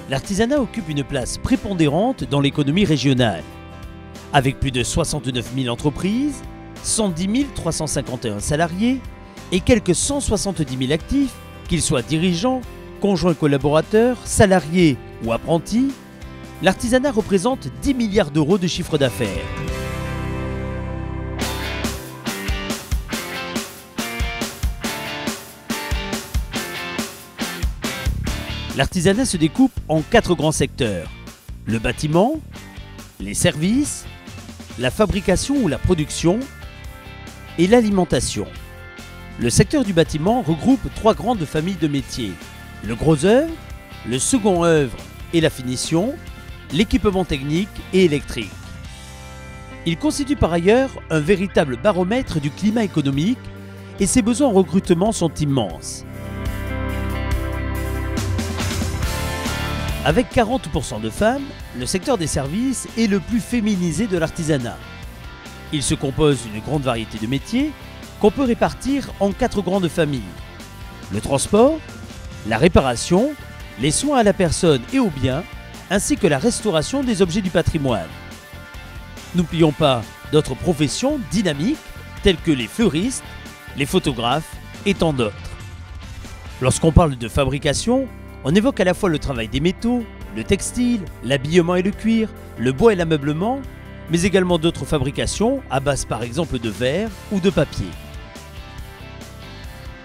L'artisanat occupe une place prépondérante dans l'économie régionale. Avec plus de 69 000 entreprises, 110 351 salariés et quelques 170 000 actifs, qu'ils soient dirigeants, conjoints collaborateurs, salariés ou apprentis, l'artisanat représente 10 milliards d'euros de chiffre d'affaires. L'artisanat se découpe en 4 grands secteurs: le bâtiment, les services, la fabrication ou la production et l'alimentation. Le secteur du bâtiment regroupe 3 grandes familles de métiers: le gros œuvre, le second œuvre et la finition, l'équipement technique et électrique. Il constitue par ailleurs un véritable baromètre du climat économique et ses besoins en recrutement sont immenses. Avec 40% de femmes, le secteur des services est le plus féminisé de l'artisanat. Il se compose d'une grande variété de métiers qu'on peut répartir en 4 grandes familles: le transport, la réparation, les soins à la personne et aux biens, ainsi que la restauration des objets du patrimoine. N'oublions pas d'autres professions dynamiques telles que les fleuristes, les photographes et tant d'autres. Lorsqu'on parle de fabrication, on évoque à la fois le travail des métaux, le textile, l'habillement et le cuir, le bois et l'ameublement, mais également d'autres fabrications à base par exemple de verre ou de papier.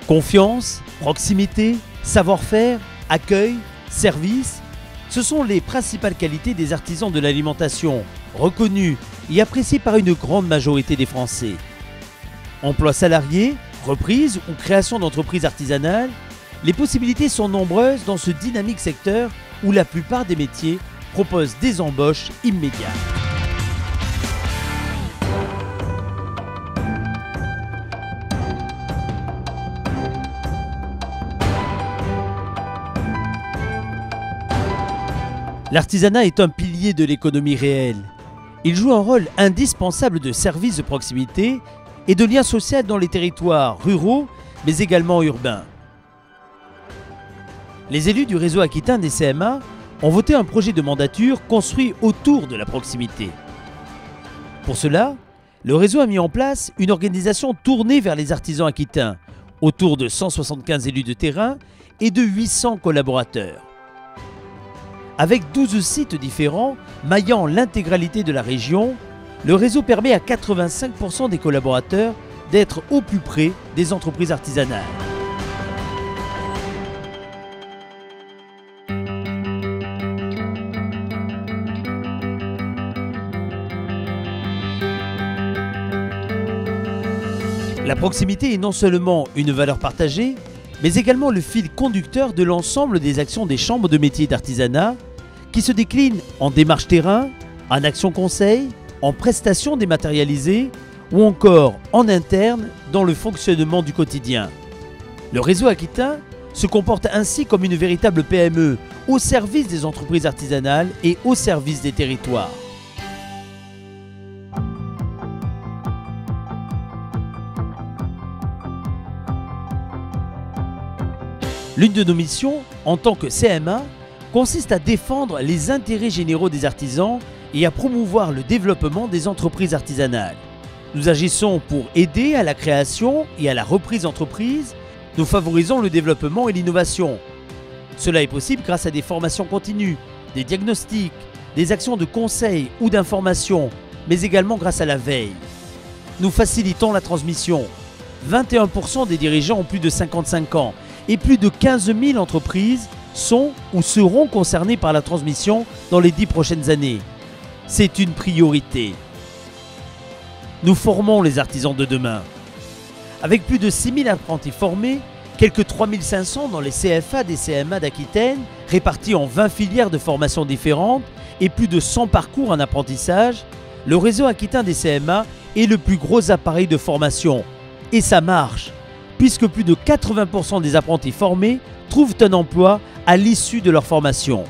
Confiance, proximité, savoir-faire, accueil, service, ce sont les principales qualités des artisans de l'alimentation, reconnus et appréciés par une grande majorité des Français. Emploi salarié, reprise ou création d'entreprises artisanales, les possibilités sont nombreuses dans ce dynamique secteur où la plupart des métiers proposent des embauches immédiates. L'artisanat est un pilier de l'économie réelle. Il joue un rôle indispensable de service de proximité et de lien social dans les territoires ruraux, mais également urbains. Les élus du réseau aquitain des CMA ont voté un projet de mandature construit autour de la proximité. Pour cela, le réseau a mis en place une organisation tournée vers les artisans aquitains, autour de 175 élus de terrain et de 800 collaborateurs. Avec 12 sites différents, maillant l'intégralité de la région, le réseau permet à 85% des collaborateurs d'être au plus près des entreprises artisanales. La proximité est non seulement une valeur partagée, mais également le fil conducteur de l'ensemble des actions des chambres de métiers d'artisanat qui se déclinent en démarche terrain, en action conseil, en prestations dématérialisées ou encore en interne dans le fonctionnement du quotidien. Le réseau aquitain se comporte ainsi comme une véritable PME au service des entreprises artisanales et au service des territoires. L'une de nos missions, en tant que CMA, consiste à défendre les intérêts généraux des artisans et à promouvoir le développement des entreprises artisanales. Nous agissons pour aider à la création et à la reprise d'entreprises. Nous favorisons le développement et l'innovation. Cela est possible grâce à des formations continues, des diagnostics, des actions de conseil ou d'information, mais également grâce à la veille. Nous facilitons la transmission. 21% des dirigeants ont plus de 55 ans. Et plus de 15 000 entreprises sont ou seront concernées par la transmission dans les 10 prochaines années. C'est une priorité. Nous formons les artisans de demain. Avec plus de 6 000 apprentis formés, quelques 3 500 dans les CFA des CMA d'Aquitaine, répartis en 20 filières de formation différentes et plus de 100 parcours en apprentissage, le réseau aquitain des CMA est le plus gros appareil de formation. Et ça marche, puisque plus de 80% des apprentis formés trouvent un emploi à l'issue de leur formation.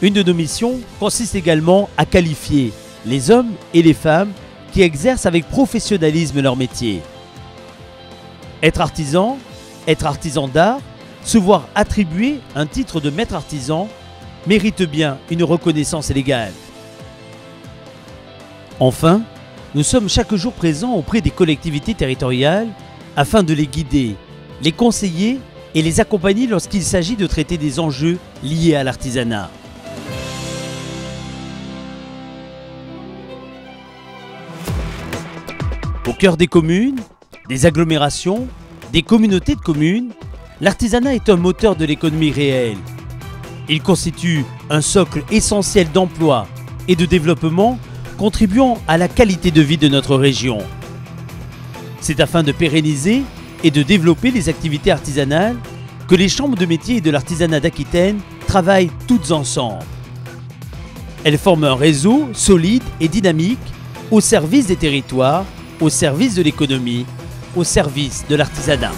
Une de nos missions consiste également à qualifier les hommes et les femmes qui exercent avec professionnalisme leur métier. Être artisan d'art, se voir attribuer un titre de maître artisan, mérite bien une reconnaissance légale. Enfin, nous sommes chaque jour présents auprès des collectivités territoriales afin de les guider, les conseiller et les accompagner lorsqu'il s'agit de traiter des enjeux liés à l'artisanat. Au cœur des communes, des agglomérations, des communautés de communes, l'artisanat est un moteur de l'économie réelle. Il constitue un socle essentiel d'emploi et de développement contribuant à la qualité de vie de notre région. C'est afin de pérenniser et de développer les activités artisanales que les chambres de métiers et de l'artisanat d'Aquitaine travaillent toutes ensemble. Elles forment un réseau solide et dynamique au service des territoires, au service de l'économie, au service de l'artisanat.